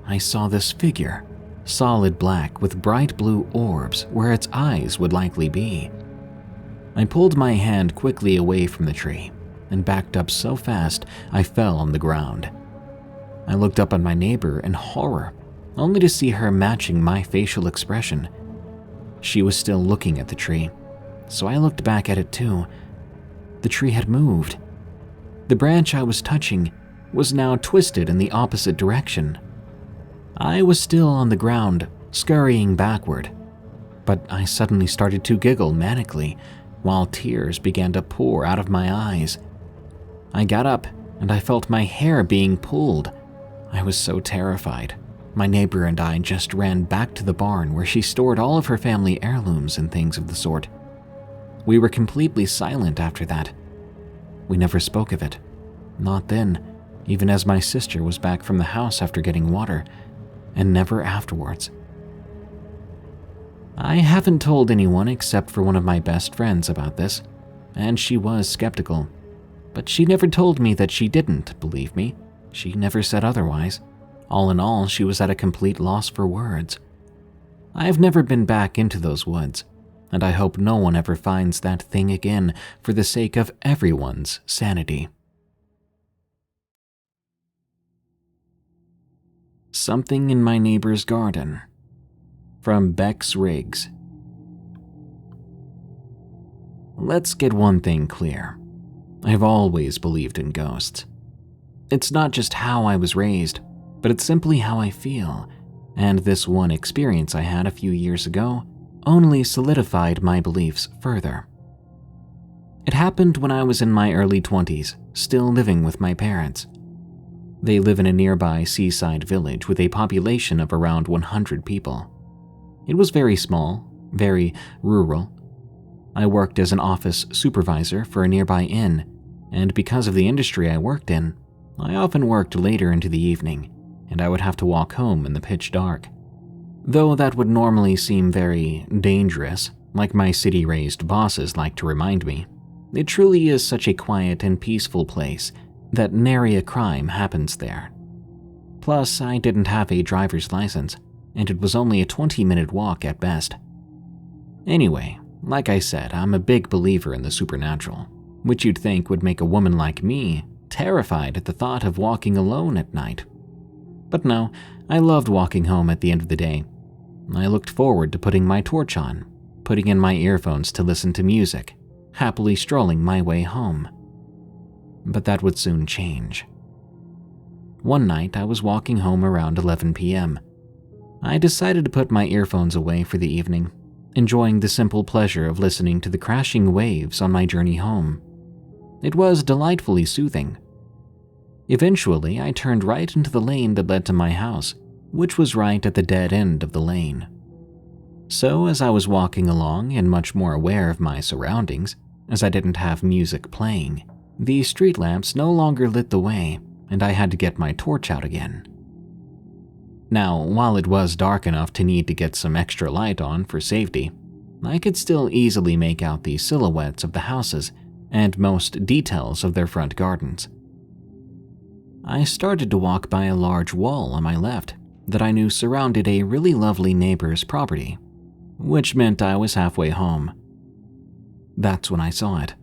I saw this figure, solid black with bright blue orbs where its eyes would likely be. I pulled my hand quickly away from the tree and backed up so fast I fell on the ground. I looked up at my neighbor in horror, only to see her matching my facial expression. She was still looking at the tree, so I looked back at it too. The tree had moved. The branch I was touching was now twisted in the opposite direction. I was still on the ground, scurrying backward, but I suddenly started to giggle manically while tears began to pour out of my eyes. I got up and I felt my hair being pulled. I was so terrified. My neighbor and I just ran back to the barn where she stored all of her family heirlooms and things of the sort. We were completely silent after that. We never spoke of it. Not then, even as my sister was back from the house after getting water, and never afterwards. I haven't told anyone except for one of my best friends about this, and she was skeptical. But she never told me that she didn't believe me. She never said otherwise. All in all, she was at a complete loss for words. I've never been back into those woods, and I hope no one ever finds that thing again for the sake of everyone's sanity. Something in my neighbor's garden. From bexrigs. Let's get one thing clear. I've always believed in ghosts. It's not just how I was raised, but it's simply how I feel, and this one experience I had a few years ago only solidified my beliefs further. It happened when I was in my early 20s, still living with my parents. They live in a nearby seaside village with a population of around 100 people. It was very small, very rural. I worked as an office supervisor for a nearby inn, and because of the industry I worked in, I often worked later into the evening, and I would have to walk home in the pitch dark. Though that would normally seem very dangerous, like my city-raised bosses like to remind me, it truly is such a quiet and peaceful place that nary a crime happens there. Plus, I didn't have a driver's license, and it was only a 20-minute walk at best. Anyway, like I said, I'm a big believer in the supernatural, which you'd think would make a woman like me terrified at the thought of walking alone at night. But no, I loved walking home at the end of the day. I looked forward to putting my torch on, putting in my earphones to listen to music, happily strolling my way home. But that would soon change. One night, I was walking home around 11 p.m. I decided to put my earphones away for the evening, enjoying the simple pleasure of listening to the crashing waves on my journey home. It was delightfully soothing. Eventually, I turned right into the lane that led to my house, which was right at the dead end of the lane. So, as I was walking along and much more aware of my surroundings, as I didn't have music playing, the street lamps no longer lit the way, and I had to get my torch out again. Now, while it was dark enough to need to get some extra light on for safety, I could still easily make out the silhouettes of the houses and most details of their front gardens. I started to walk by a large wall on my left that I knew surrounded a really lovely neighbor's property, which meant I was halfway home. That's when I saw it.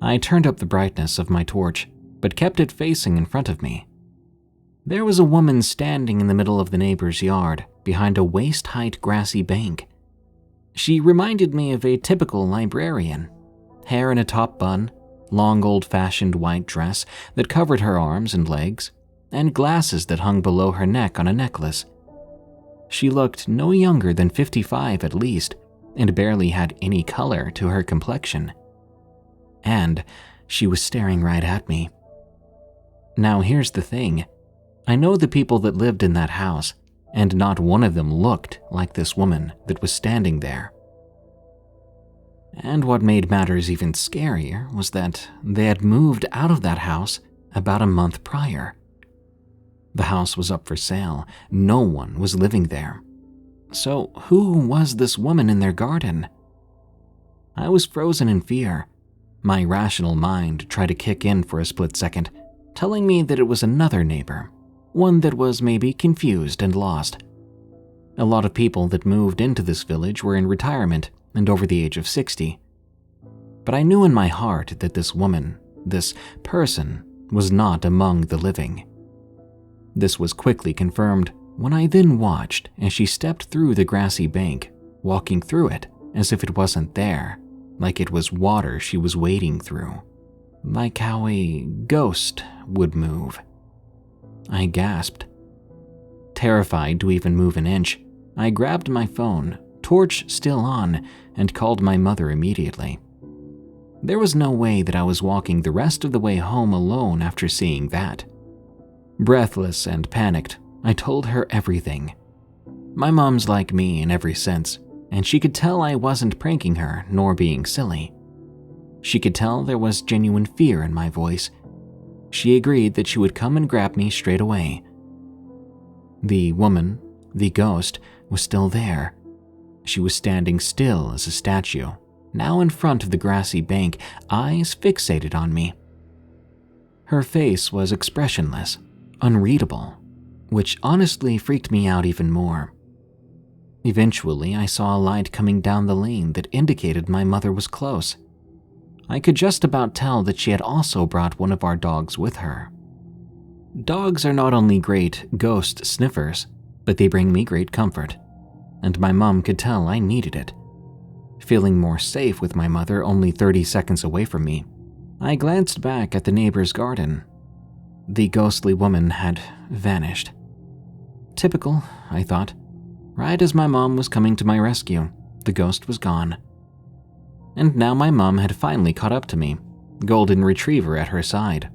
I turned up the brightness of my torch, but kept it facing in front of me. There was a woman standing in the middle of the neighbor's yard, behind a waist-height grassy bank. She reminded me of a typical librarian. Hair in a top bun, long old-fashioned white dress that covered her arms and legs, and glasses that hung below her neck on a necklace. She looked no younger than 55 at least, and barely had any color to her complexion. And she was staring right at me. Now here's the thing. I know the people that lived in that house, and not one of them looked like this woman that was standing there. And what made matters even scarier was that they had moved out of that house about a month prior. The house was up for sale. No one was living there. So who was this woman in their garden? I was frozen in fear. My rational mind tried to kick in for a split second, telling me that it was another neighbor, one that was maybe confused and lost. A lot of people that moved into this village were in retirement and over the age of 60. But I knew in my heart that this woman, this person, was not among the living. This was quickly confirmed when I then watched as she stepped through the grassy bank, walking through it as if it wasn't there, like it was water she was wading through. like how a ghost would move. I gasped. Terrified to even move an inch, I grabbed my phone, torch still on, and called my mother immediately. There was no way that I was walking the rest of the way home alone after seeing that. Breathless and panicked, I told her everything. My mom's like me in every sense, and she could tell I wasn't pranking her nor being silly. She could tell there was genuine fear in my voice. She agreed that she would come and grab me straight away. The woman, the ghost, was still there. She was standing still as a statue, now in front of the grassy bank, eyes fixated on me. Her face was expressionless, unreadable, which honestly freaked me out even more. Eventually, I saw a light coming down the lane that indicated my mother was close. I could just about tell that she had also brought one of our dogs with her. Dogs are not only great ghost sniffers, but they bring me great comfort, and my mom could tell I needed it. Feeling more safe with my mother only 30 seconds away from me, I glanced back at the neighbor's garden. The ghostly woman had vanished. Typical, I thought. Right as my mom was coming to my rescue, the ghost was gone. And now my mom had finally caught up to me, golden retriever at her side.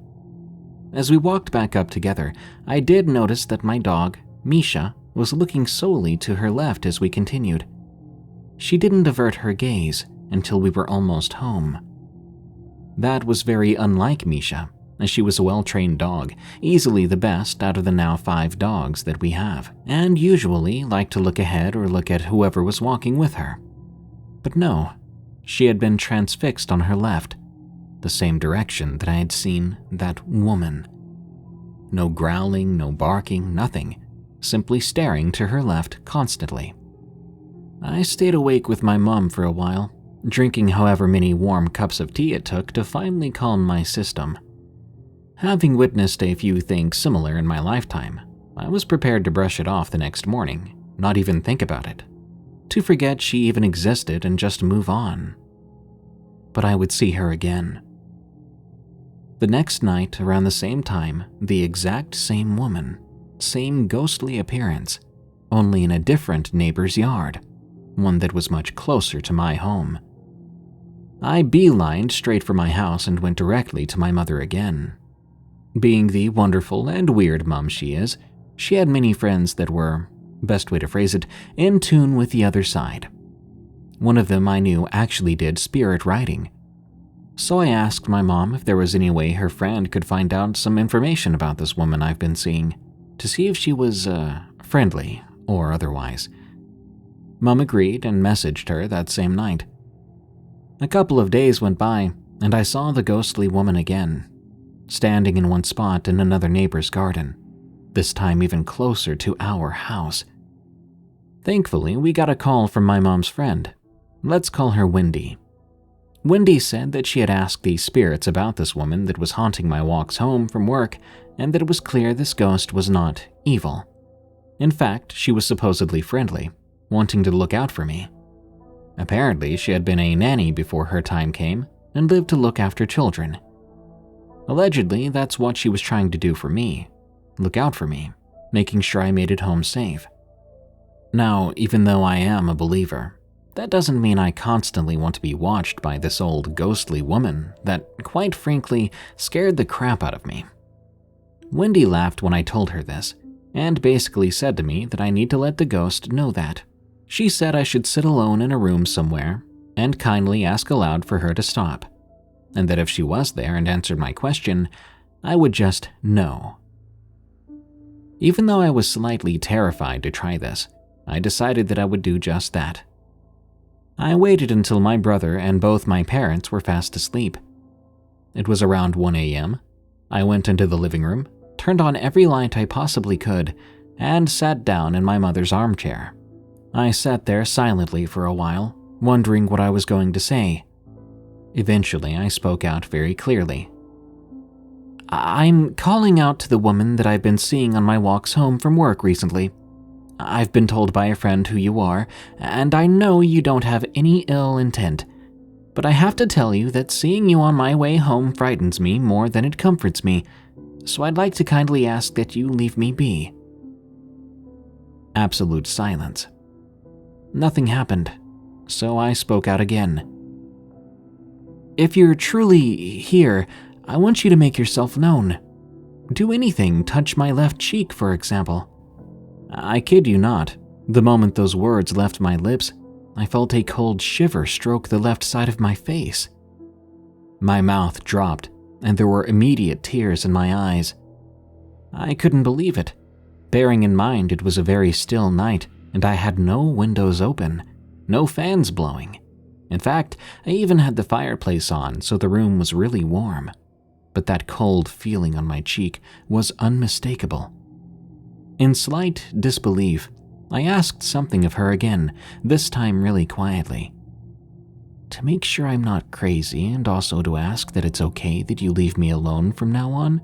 As we walked back up together, I did notice that my dog, Misha, was looking solely to her left as we continued. She didn't avert her gaze until we were almost home. That was very unlike Misha, as she was a well-trained dog, easily the best out of the now 5 dogs that we have, and usually liked to look ahead or look at whoever was walking with her. But no, she had been transfixed on her left, the same direction that I had seen that woman. No growling, no barking, nothing, simply staring to her left constantly. I stayed awake with my mom for a while, drinking however many warm cups of tea it took to finally calm my system. Having witnessed a few things similar in my lifetime, I was prepared to brush it off the next morning, not even think about it, to forget she even existed and just move on. But I would see her again. The next night, around the same time, the exact same woman, same ghostly appearance, only in a different neighbor's yard, one that was much closer to my home. I beelined straight for my house and went directly to my mother again. Being the wonderful and weird mom she is, she had many friends that were, best way to phrase it, in tune with the other side. One of them I knew actually did spirit writing. So I asked my mom if there was any way her friend could find out some information about this woman I've been seeing, to see if she was, friendly or otherwise. Mom agreed and messaged her that same night. A couple of days went by, and I saw the ghostly woman again, standing in one spot in another neighbor's garden, this time even closer to our house. Thankfully, we got a call from my mom's friend. Let's call her Wendy. Wendy said that she had asked the spirits about this woman that was haunting my walks home from work, and that it was clear this ghost was not evil. In fact, she was supposedly friendly, wanting to look out for me. Apparently, she had been a nanny before her time came and lived to look after children. Allegedly, that's what she was trying to do for me, look out for me, making sure I made it home safe. Now, even though I am a believer, that doesn't mean I constantly want to be watched by this old ghostly woman that, quite frankly, scared the crap out of me. Wendy laughed when I told her this, and basically said to me that I need to let the ghost know that. She said I should sit alone in a room somewhere and kindly ask aloud for her to stop, and that if she was there and answered my question, I would just know. Even though I was slightly terrified to try this, I decided that I would do just that. I waited until my brother and both my parents were fast asleep. It was around 1 a.m. I went into the living room, turned on every light I possibly could, and sat down in my mother's armchair. I sat there silently for a while, wondering what I was going to say. Eventually, I spoke out very clearly. I'm calling out to the woman that I've been seeing on my walks home from work recently. I've been told by a friend who you are, and I know you don't have any ill intent, but I have to tell you that seeing you on my way home frightens me more than it comforts me, so I'd like to kindly ask that you leave me be." Absolute silence. Nothing happened, so I spoke out again. "If you're truly here, I want you to make yourself known. Do anything, touch my left cheek, for example." I kid you not, the moment those words left my lips, I felt a cold shiver stroke the left side of my face. My mouth dropped, and there were immediate tears in my eyes. I couldn't believe it, bearing in mind it was a very still night and I had no windows open, no fans blowing. In fact, I even had the fireplace on, so the room was really warm. But that cold feeling on my cheek was unmistakable. In slight disbelief, I asked something of her again, this time really quietly. To make sure I'm not crazy and also to ask that it's okay that you leave me alone from now on,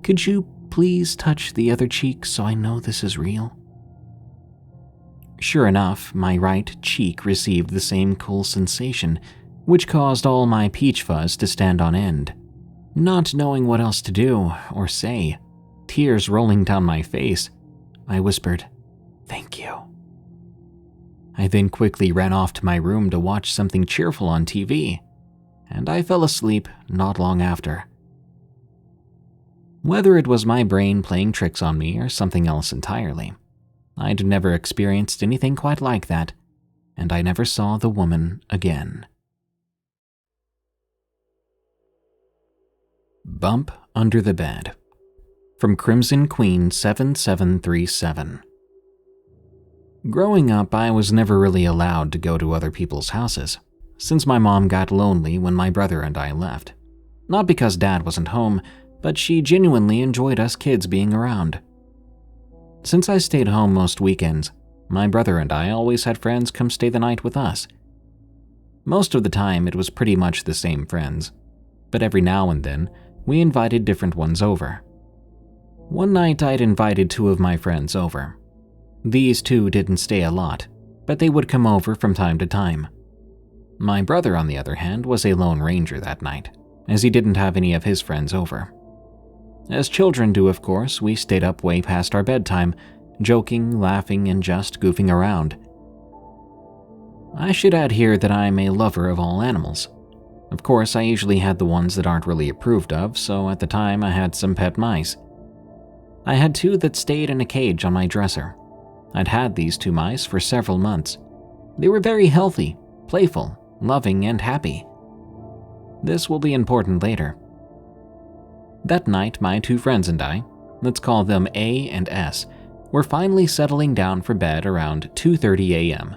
could you please touch the other cheek so I know this is real? Sure enough, my right cheek received the same cool sensation, which caused all my peach fuzz to stand on end. Not knowing what else to do or say, tears rolling down my face, I whispered, "Thank you." I then quickly ran off to my room to watch something cheerful on TV, and I fell asleep not long after. Whether it was my brain playing tricks on me or something else entirely, I'd never experienced anything quite like that, and I never saw the woman again. Bump Under the Bed, from Crimson Queen 7737. Growing up, I was never really allowed to go to other people's houses, since my mom got lonely when my brother and I left. Not because Dad wasn't home, but she genuinely enjoyed us kids being around. Since I stayed home most weekends, my brother and I always had friends come stay the night with us. Most of the time, it was pretty much the same friends, but every now and then, we invited different ones over. One night, I'd invited 2 of my friends over. These 2 didn't stay a lot, but they would come over from time to time. My brother, on the other hand, was a lone ranger that night, as he didn't have any of his friends over. As children do, of course, we stayed up way past our bedtime, joking, laughing, and just goofing around. I should add here that I'm a lover of all animals. Of course, I usually had the ones that aren't really approved of, so at the time I had some pet mice. I had 2 that stayed in a cage on my dresser. I'd had these 2 mice for several months. They were very healthy, playful, loving, and happy. This will be important later. That night, my 2 friends and I, let's call them A and S, were finally settling down for bed around 2:30 a.m.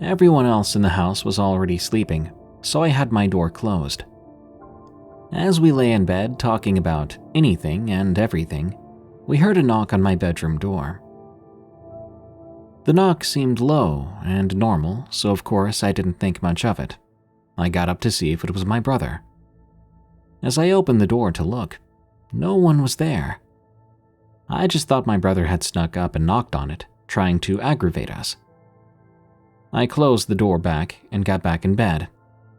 Everyone else in the house was already sleeping, so I had my door closed. As we lay in bed talking about anything and everything, we heard a knock on my bedroom door. The knock seemed low and normal, so of course I didn't think much of it. I got up to see if it was my brother. As I opened the door to look, no one was there. I just thought my brother had snuck up and knocked on it, trying to aggravate us. I closed the door back and got back in bed,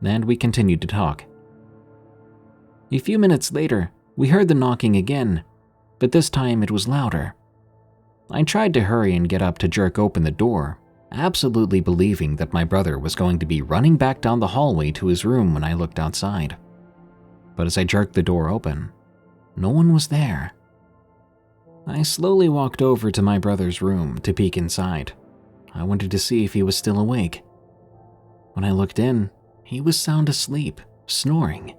and we continued to talk. A few minutes later, we heard the knocking again, but this time it was louder. I tried to hurry and get up to jerk open the door, absolutely believing that my brother was going to be running back down the hallway to his room when I looked outside. But as I jerked the door open, no one was there. I slowly walked over to my brother's room to peek inside. I wanted to see if he was still awake. When I looked in, he was sound asleep, snoring.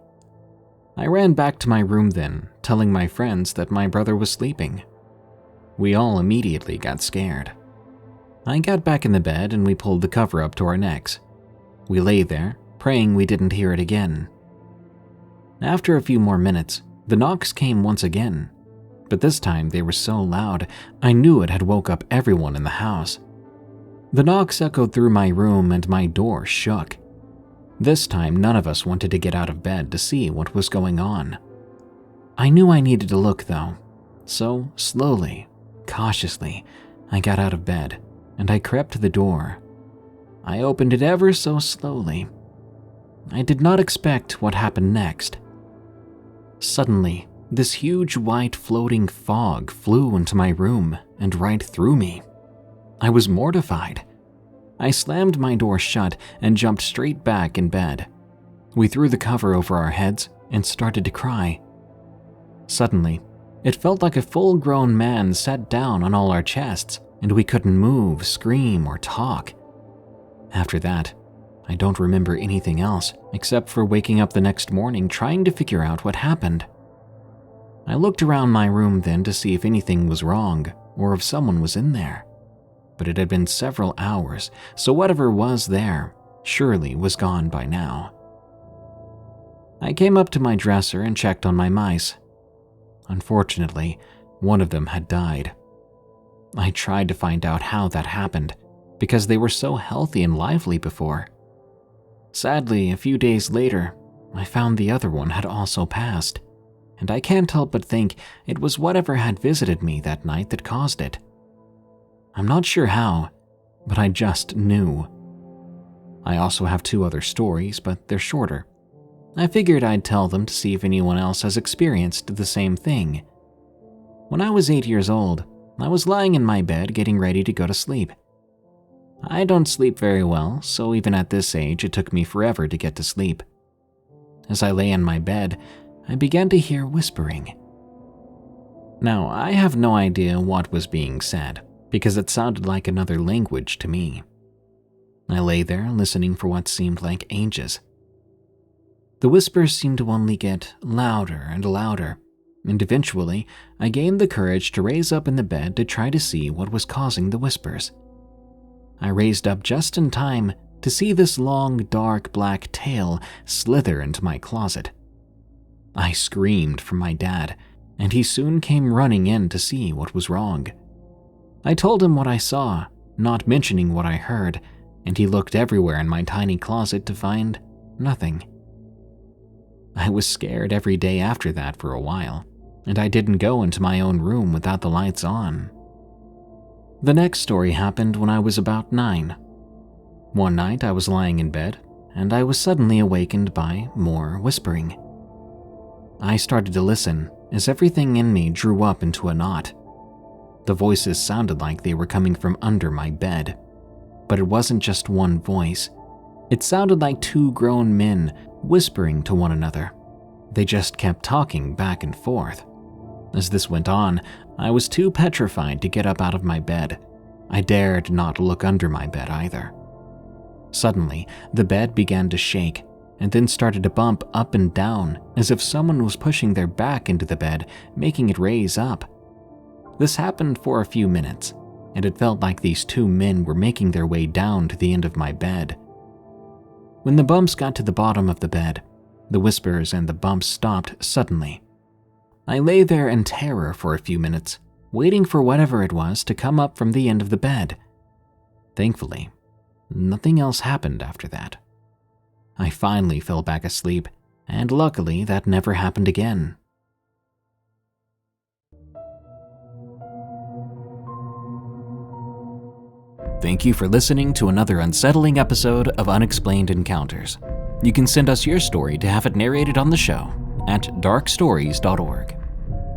I ran back to my room then, telling my friends that my brother was sleeping. We all immediately got scared. I got back in the bed and we pulled the cover up to our necks. We lay there, praying we didn't hear it again. After a few more minutes, the knocks came once again, but this time they were so loud, I knew it had woke up everyone in the house. The knocks echoed through my room and my door shook. This time, none of us wanted to get out of bed to see what was going on. I knew I needed to look though, so slowly, cautiously, I got out of bed and I crept to the door. I opened it ever so slowly. I did not expect what happened next. Suddenly, this huge white floating fog flew into my room and right through me. I was mortified. I slammed my door shut and jumped straight back in bed. We threw the cover over our heads and started to cry. Suddenly, it felt like a full-grown man sat down on all our chests, and we couldn't move, scream, or talk. After that, I don't remember anything else except for waking up the next morning trying to figure out what happened. I looked around my room then to see if anything was wrong or if someone was in there. But it had been several hours, so whatever was there surely was gone by now. I came up to my dresser and checked on my mice. Unfortunately, one of them had died. I tried to find out how that happened, because they were so healthy and lively before. Sadly, a few days later, I found the other one had also passed, and I can't help but think it was whatever had visited me that night that caused it. I'm not sure how, but I just knew. I also have 2 other stories, but they're shorter. I figured I'd tell them to see if anyone else has experienced the same thing. When I was 8 years old, I was lying in my bed getting ready to go to sleep. I don't sleep very well, so even at this age it took me forever to get to sleep. As I lay in my bed, I began to hear whispering. Now, I have no idea what was being said, because it sounded like another language to me. I lay there listening for what seemed like ages. The whispers seemed to only get louder and louder, and eventually I gained the courage to raise up in the bed to try to see what was causing the whispers. I raised up just in time to see this long, dark black tail slither into my closet. I screamed for my dad, and he soon came running in to see what was wrong. I told him what I saw, not mentioning what I heard, and he looked everywhere in my tiny closet to find nothing. I was scared every day after that for a while, and I didn't go into my own room without the lights on. The next story happened when I was about 9. One night I was lying in bed, and I was suddenly awakened by more whispering. I started to listen as everything in me drew up into a knot. The voices sounded like they were coming from under my bed, but it wasn't just one voice. It sounded like 2 grown men whispering to one another. They just kept talking back and forth. As this went on, I was too petrified to get up out of my bed. I dared not look under my bed either. Suddenly, the bed began to shake and then started to bump up and down as if someone was pushing their back into the bed, making it raise up. This happened for a few minutes, and it felt like these 2 men were making their way down to the end of my bed. When the bumps got to the bottom of the bed, the whispers and the bumps stopped suddenly. I lay there in terror for a few minutes, waiting for whatever it was to come up from the end of the bed. Thankfully, nothing else happened after that. I finally fell back asleep, and luckily that never happened again. Thank you for listening to another unsettling episode of Unexplained Encounters. You can send us your story to have it narrated on the show at darkstories.org.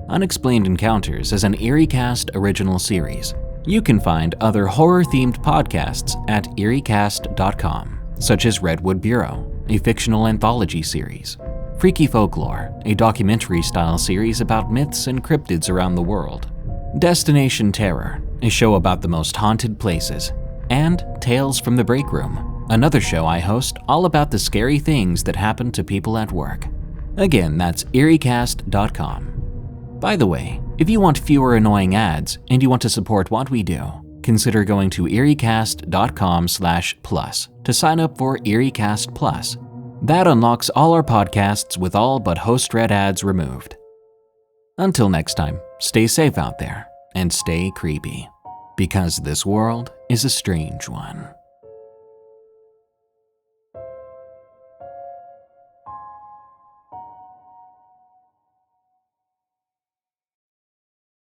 Unexplained Encounters is an EerieCast original series. You can find other horror-themed podcasts at EerieCast.com, such as Redwood Bureau, a fictional anthology series, Freaky Folklore, a documentary-style series about myths and cryptids around the world, Destination Terror, a show about the most haunted places, and Tales from the Break Room, another show I host all about the scary things that happen to people at work. Again, that's EerieCast.com. By the way, if you want fewer annoying ads and you want to support what we do, consider going to EerieCast.com/plus to sign up for EerieCast Plus. That unlocks all our podcasts with all but host-read ads removed. Until next time, stay safe out there and stay creepy, because this world is a strange one.